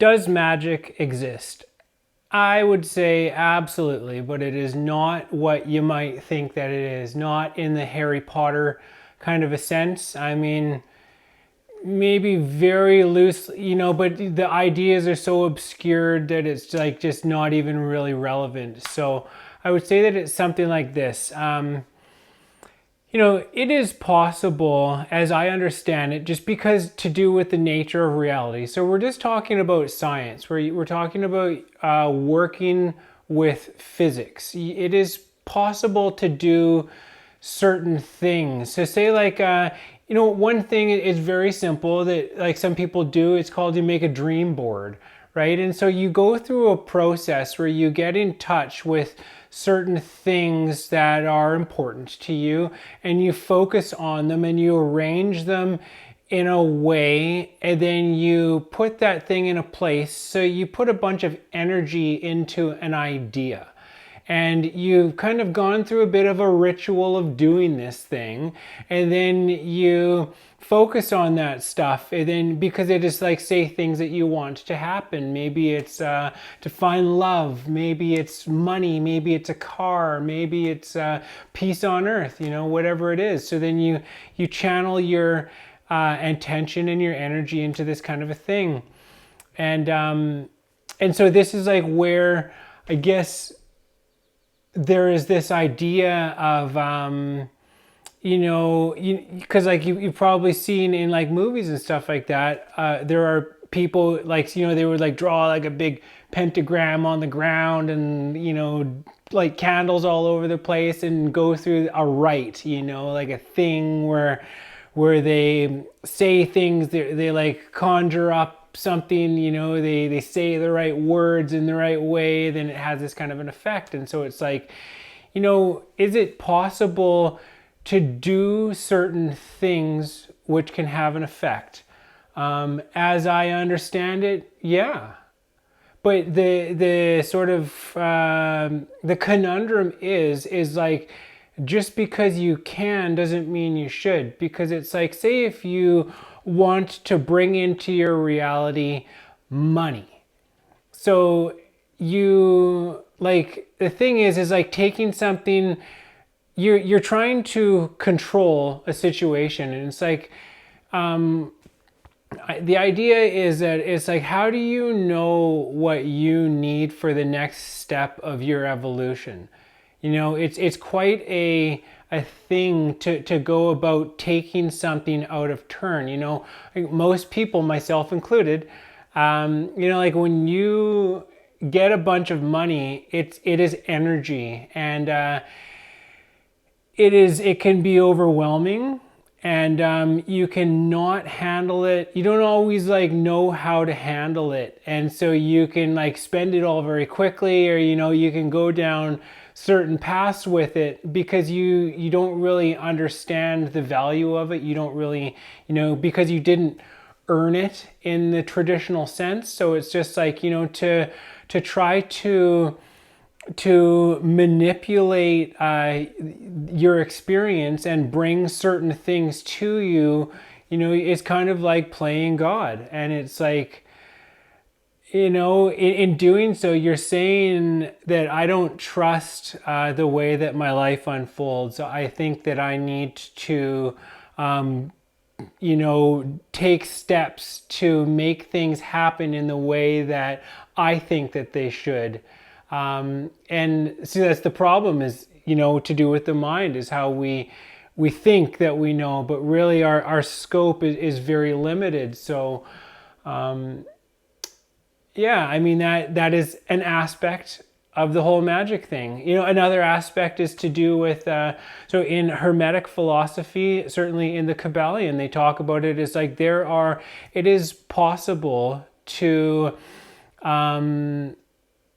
Does magic exist? I would say absolutely, but it is not what you might think that it is. Not in the Harry Potter kind of a sense. I mean, maybe very loose, but the ideas are so obscured that it's like just not even really relevant. So I would say that it's something like this. It is possible, as I understand it, just because to do with the nature of reality. So we're just talking about science. We're talking about working with physics. It is possible to do certain things. So say like, one thing is very simple that like some people do. It's called you make a dream board, right? And so you go through a process where you get in touch with certain things that are important to you and you focus on them and you arrange them in a way, and then you put that thing in a place. So you put a bunch of energy into an idea, and you've kind of gone through a bit of a ritual of doing this thing, and then you focus on that stuff, and then because it is like, say, things that you want to happen. Maybe it's to find love, maybe it's money, maybe it's a car, maybe it's peace on earth, whatever it is. So then you channel your intention and your energy into this kind of a thing, and so this is like where I guess there is this idea of because like you've probably seen in like movies and stuff like that, there are people like, they would like draw like a big pentagram on the ground and like candles all over the place and go through a rite, like a thing where they say things, they like conjure up something, they say the right words in the right way, then it has this kind of an effect. And so it's like, is it possible to do certain things which can have an effect? As I understand it, yeah. But the sort of the conundrum is like, just because you can doesn't mean you should. Because it's like, say if you want to bring into your reality money, so you like, the thing is like taking something, you're trying to control a situation, and it's like the idea is that it's like, how do you know what you need for the next step of your evolution? It's quite a thing to go about taking something out of turn. Like most people, myself included, like when you get a bunch of money, it is energy, and it can be overwhelming, and you cannot handle it. You don't always like know how to handle it, and so you can like spend it all very quickly, or you can go down certain paths with it because you don't really understand the value of it. You don't really, because you didn't earn it in the traditional sense. So it's just like, to try to manipulate your experience and bring certain things to you, it's kind of like playing God. And it's like, in doing so, you're saying that I don't trust the way that my life unfolds. I think that I need to, take steps to make things happen in the way that I think that they should. And see, that's the problem is, to do with the mind, is how we think that we know, but really our scope is very limited. So, yeah, I mean, that is an aspect of the whole magic thing. Another aspect is to do with, so in Hermetic philosophy, certainly in the Kabbalion, they talk about it as like it is possible to,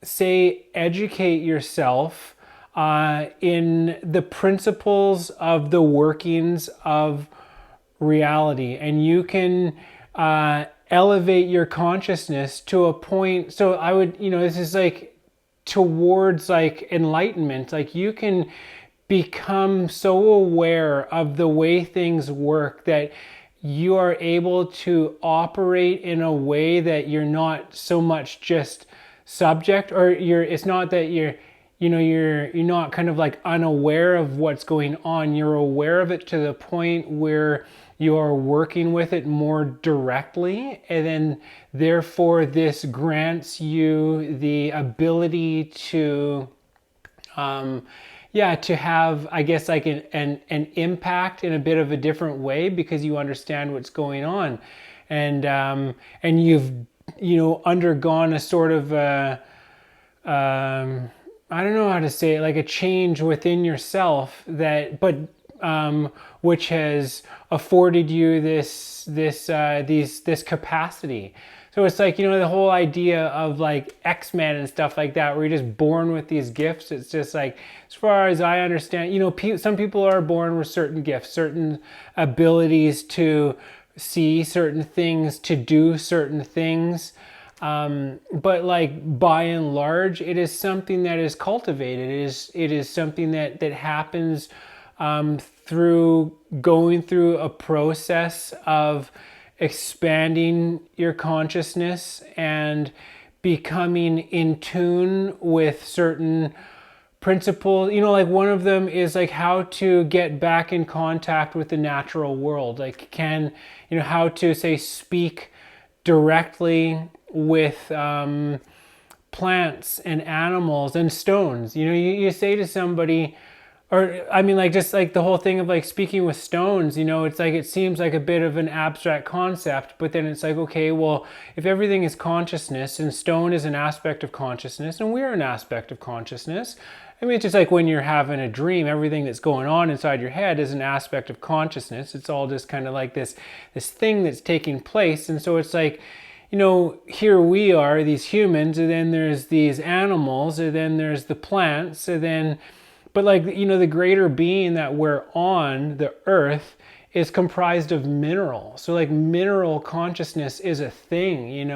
say, educate yourself in the principles of the workings of reality, and you can elevate your consciousness to a point. So I would, this is like towards like enlightenment. Like you can become so aware of the way things work that you are able to operate in a way that you're not so much just subject, or it's not that you're not kind of like unaware of what's going on. You're aware of it to the point where you are working with it more directly, and then therefore this grants you the ability to to have, I guess, like an impact in a bit of a different way, because you understand what's going on, and you've undergone a sort of I don't know how to say it, like a change within yourself which has afforded you this capacity. So it's like, the whole idea of like X-Men and stuff like that, where you're just born with these gifts. It's just like, as far as I understand, some people are born with certain gifts, certain abilities to see certain things, to do certain things. But like by and large, it is something that is cultivated. It is something that happens through going through a process of expanding your consciousness and becoming in tune with certain principles. Like one of them is like how to get back in contact with the natural world. Like how to say speak directly with plants and animals and stones. You say to somebody, or I mean, like just like the whole thing of like speaking with stones, it's like, it seems like a bit of an abstract concept, but then it's like, okay, well, if everything is consciousness and stone is an aspect of consciousness and we're an aspect of consciousness, I mean, it's just like when you're having a dream, everything that's going on inside your head is an aspect of consciousness. It's all just kind of like this thing that's taking place. And so it's like, here we are, these humans, and then there's these animals, and then there's the plants, and then, but like, the greater being that we're on, the earth, is comprised of mineral. So like mineral consciousness is a thing,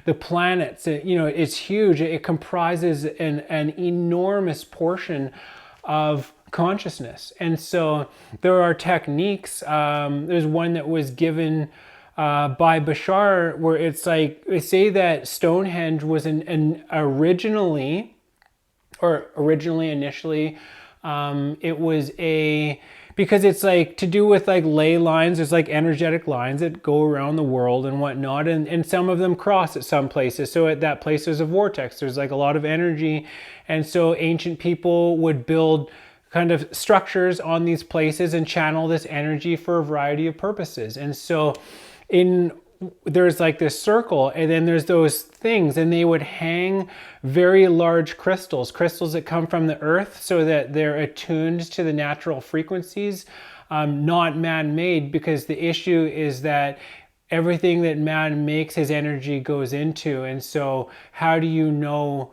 the planets, it's huge. It comprises an enormous portion of consciousness. And so there are techniques. There's one that was given by Bashar, where it's like, they say that Stonehenge was initially, it was because it's like to do with like ley lines. There's like energetic lines that go around the world and whatnot, and some of them cross at some places. So at that place there's a vortex, there's like a lot of energy, and so ancient people would build kind of structures on these places and channel this energy for a variety of purposes. And so there's like this circle, and then there's those things, and they would hang very large crystals that come from the earth, so that they're attuned to the natural frequencies, not man-made, because the issue is that everything that man makes his energy goes into. And so how do you know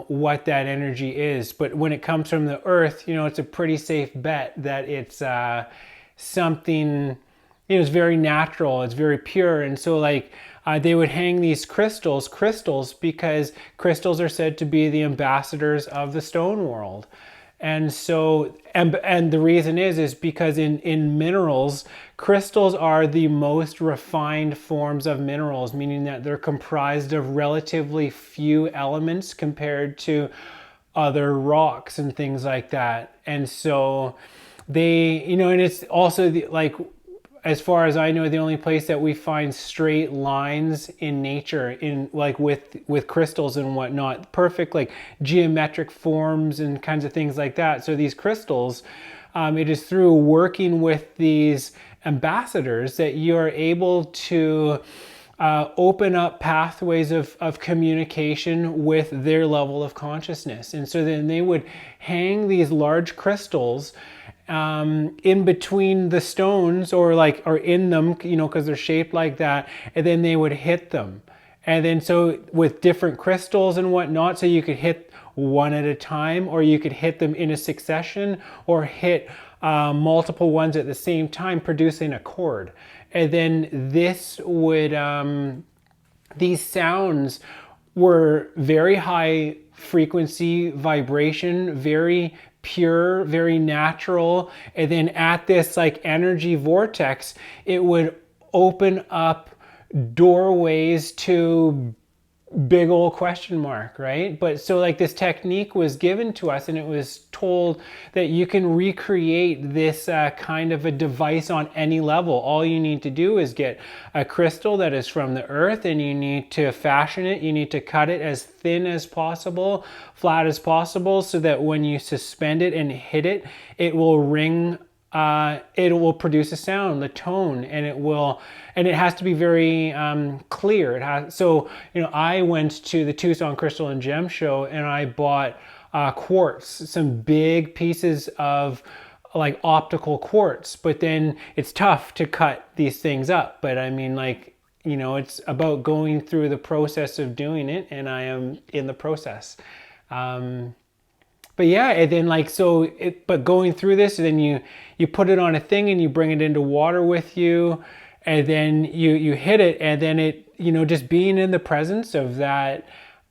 what that energy is? But when it comes from the earth, it's a pretty safe bet that it's something, it's very natural, it's very pure. And so like they would hang these crystals because crystals are said to be the ambassadors of the stone world. And so, and the reason is because in minerals, crystals are the most refined forms of minerals, meaning that they're comprised of relatively few elements compared to other rocks and things like that. And so they, and it's also like, as far as I know, the only place that we find straight lines in nature, in like with crystals and whatnot, perfect like geometric forms and kinds of things like that. So these crystals, it is through working with these ambassadors that you are able to open up pathways of communication with their level of consciousness. And so then they would hang these large crystals in between the stones, or in them, because they're shaped like that, and then they would hit them. And then so with different crystals and whatnot, so you could hit one at a time, or you could hit them in a succession, or hit multiple ones at the same time, producing a chord. And then this would, these sounds were very high frequency vibration, very pure, very natural. And then at this like energy vortex, it would open up doorways to big old question mark, right? But so like this technique was given to us, and it was told that you can recreate this kind of a device on any level. All you need to do is get a crystal that is from the earth, and you need to fashion it. You need to cut it as thin as possible, flat as possible, so that when you suspend it and hit it, it will ring. It will produce a sound, the tone, and it has to be very clear. So, I went to the Tucson Crystal and Gem Show, and I bought quartz, some big pieces of like optical quartz, but then it's tough to cut these things up. But I mean, like, it's about going through the process of doing it, and I am in the process. But yeah, and then like, but going through this, and then you put it on a thing and you bring it into water with you, and then you hit it, and then it, just being in the presence of that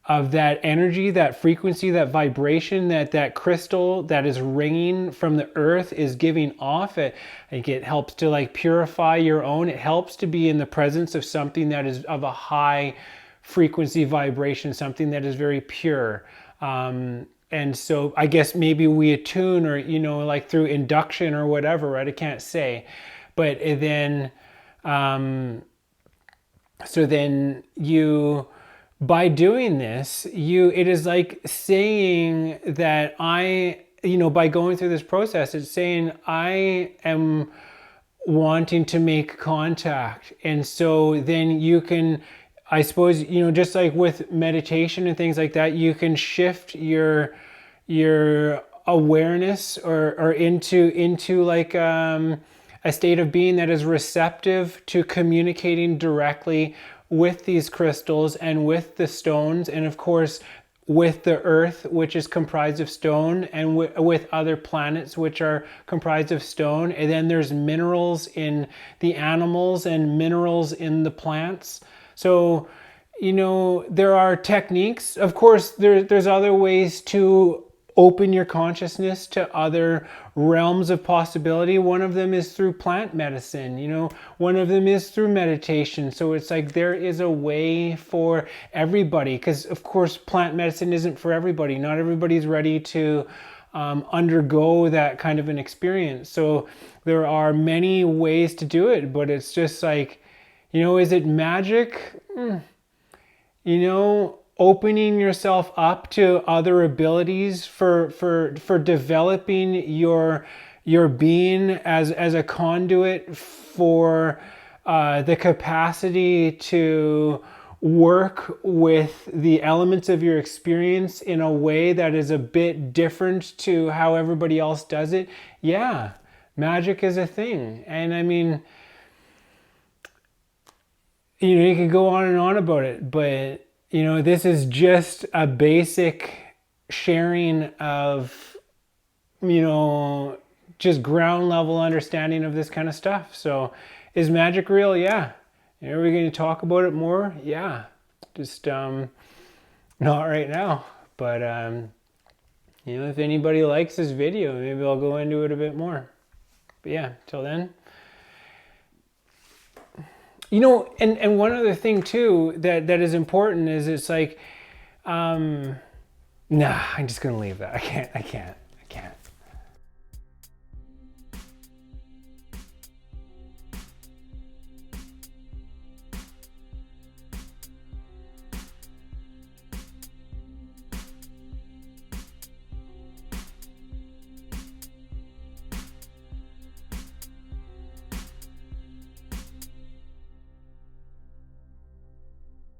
energy, that frequency, that vibration, that crystal that is ringing from the earth is giving off. It helps to like purify your own. It helps to be in the presence of something that is of a high frequency vibration, something that is very pure. And so I guess maybe we attune, or, like through induction or whatever, right? I can't say. But then, so then by doing this, it is like saying that by going through this process, it's saying I am wanting to make contact. And so then you can, I suppose, just like with meditation and things like that, you can shift your awareness or into like a state of being that is receptive to communicating directly with these crystals and with the stones, and of course with the earth, which is comprised of stone, and with other planets which are comprised of stone. And then there's minerals in the animals and minerals in the plants. So, there are techniques. Of course, there's other ways to open your consciousness to other realms of possibility. One of them is through plant medicine, one of them is through meditation. So it's like there is a way for everybody, because of course plant medicine isn't for everybody. Not everybody's ready to undergo that kind of an experience. So there are many ways to do it, but it's just like, is it magic? Opening yourself up to other abilities for developing your being as a conduit for the capacity to work with the elements of your experience in a way that is a bit different to how everybody else does it. Yeah, magic is a thing. And I mean, you can go on and on about it, but this is just a basic sharing of, just ground level understanding of this kind of stuff. So is magic real? Yeah. Are we going to talk about it more? Yeah. Just not right now. But, if anybody likes this video, maybe I'll go into it a bit more. But yeah, till then. And one other thing too that is important is it's like, nah, I'm just gonna leave that. I can't.